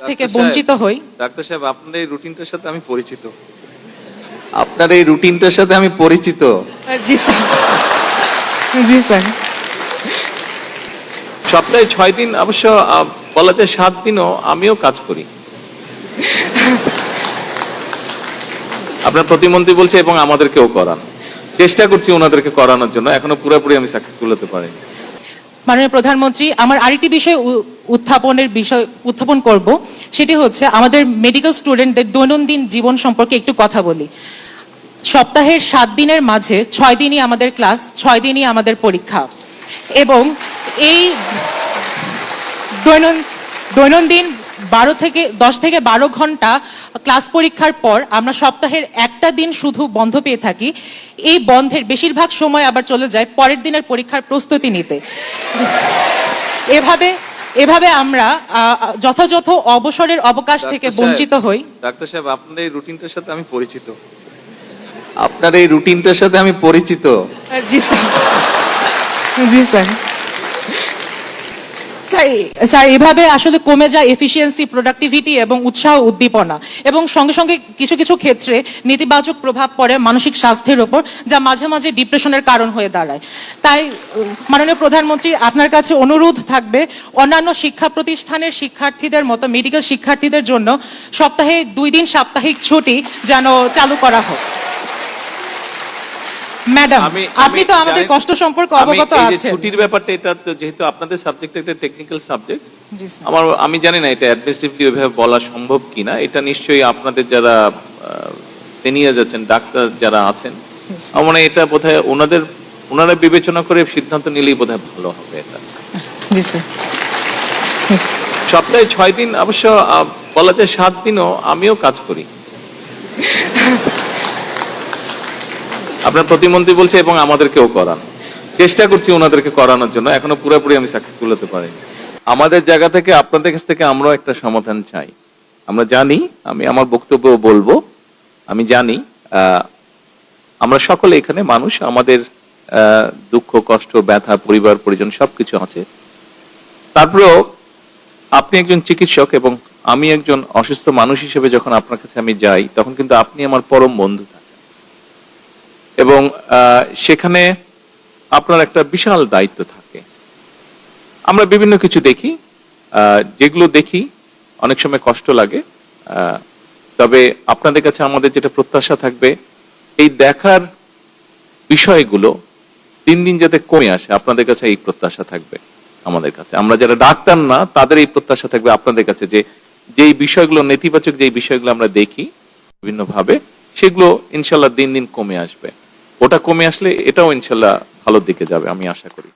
থেকে বঞ্চিত হই। ডাক্তার সাহেব, আপনার এই রুটিনটার সাথে আমি পরিচিত। আপনার এই রুটিনটার সাথে আমি পরিচিত। জি স্যার, জি স্যার। সপ্তাহে 6 দিন, অবশ্য বলা যায় 7 দিনও আমিও কাজ করি। আপনার প্রতিমন্ত্রী বলছে এবং আমাদেরকেও করান। চেষ্টা করছি ওনাদেরকে করানোর জন্য, এখনো পুরোপুরি আমি সাকসেসফুল হতে পারিনি। মাননীয় প্রধানমন্ত্রী, আমার আরেকটি বিষয় উত্থাপন করব, সেটি হচ্ছে আমাদের মেডিকেল স্টুডেন্টদের দৈনন্দিন জীবন সম্পর্কে একটু কথা বলি। সপ্তাহের 7 দিনের মাঝে 6 দিনই আমাদের ক্লাস, 6 দিনই আমাদের পরীক্ষা, এবং এই দৈনন্দিন 10 থেকে 12 ঘন্টা ক্লাস পরীক্ষার পর আমরা সপ্তাহের একটা দিন শুধু বন্ধ পেয়ে থাকি। এই বন্ধের বেশিরভাগ সময় আবার চলে যায় পরের দিনের পরীক্ষার প্রস্তুতি নিতে। এভাবে আমরা যথাযথ অবসরের অবকাশ থেকে বঞ্চিত হই। ডাক্তার সাহেব, আপনার এই রুটিনটার সাথে আমি পরিচিত। আপনার এই রুটিনটার সাথে আমি পরিচিত। জি স্যার, জি স্যার। স্যার, এভাবে আসলে কমে যায় এফিসিয়েন্সি, প্রোডাক্টিভিটি এবং উৎসাহ উদ্দীপনা, এবং সঙ্গে সঙ্গে কিছু কিছু ক্ষেত্রে নেতিবাচক প্রভাব পড়ে মানসিক স্বাস্থ্যের ওপর, যা মাঝে মাঝে ডিপ্রেশনের কারণ হয়ে দাঁড়ায়। তাই মাননীয় প্রধানমন্ত্রী, আপনার কাছে অনুরোধ থাকবে অন্যান্য শিক্ষা প্রতিষ্ঠানের শিক্ষার্থীদের মতো মেডিকেল শিক্ষার্থীদের জন্য সপ্তাহে 2 দিন সাপ্তাহিক ছুটি যেন চালু করা হোক। ম্যাডাম, আপনি তো আমাদের কষ্ট সম্পর্কে অবগত আছেন। ছুটির ব্যাপারটা, এটা তো যেহেতু আপনাদের সাবজেক্ট একটা টেকনিক্যাল সাবজেক্ট, জি স্যার, আমি জানি না এটা অ্যাডমিনিস্ট্রেটিভলি ওইভাবে বলা সম্ভব কিনা। এটা নিশ্চয়ই আপনাদের যারা সিনিয়র আছেন, ডাক্তার যারা আছেন, আমার মনে হয় এটা বোধহয় ওনারা বিবেচনা করে সিদ্ধান্ত নিলেই বোধহয় ভালো হবে এটা। জি স্যার। সপ্তাহে 6 দিন, অবশ্য বলা যায় 7 দিনও আমিও কাজ করি। আপনার প্রতিমন্ত্রী বলছে এবং আমাদেরকেও করান। চেষ্টা করছি ওনাদেরকে করানোর জন্য, এখনো পুরোপুরি আমি সাকসেসফুল হতে পারিনি। আমাদের জায়গা থেকে, আপনাদের কাছ থেকে আমরাও একটা সমাধান চাই। আমরা জানি, আমি আমার বক্তব্য বলবো, আমি জানি আমরা সকলে এখানে মানুষ, আমাদের দুঃখ, কষ্ট, ব্যথা, পরিবার পরিজন সবকিছু আছে। তারপরেও আপনি একজন চিকিৎসক এবং আমি একজন অসুস্থ মানুষ হিসেবে যখন আপনার কাছে আমি যাই, তখন কিন্তু আপনি আমার পরম বন্ধু, এবং সেখানে আপনার একটা বিশাল দায়িত্ব থাকে। আমরা বিভিন্ন কিছু দেখি, যেগুলো দেখি অনেক সময় কষ্ট লাগে, তবে আপনাদের কাছে আমাদের যেটা প্রত্যাশা থাকবে, এই দেখার বিষয়গুলো দিন দিন যাতে কমে আসে, আপনাদের কাছে এই প্রত্যাশা থাকবে। আমাদের কাছে, আমরা যারা ডাক্তার না, তাদের এই প্রত্যাশা থাকবে আপনাদের কাছে, যে যেই বিষয়গুলো নেতিবাচক, যেই বিষয়গুলো আমরা দেখি বিভিন্ন ভাবে, সেগুলো ইনশাল্লাহ দিন দিন কমে আসবে। ওটা কমে আসলে এটাও ইনশাল্লাহ ভালোর দিকে যাবে, আমি আশা করি।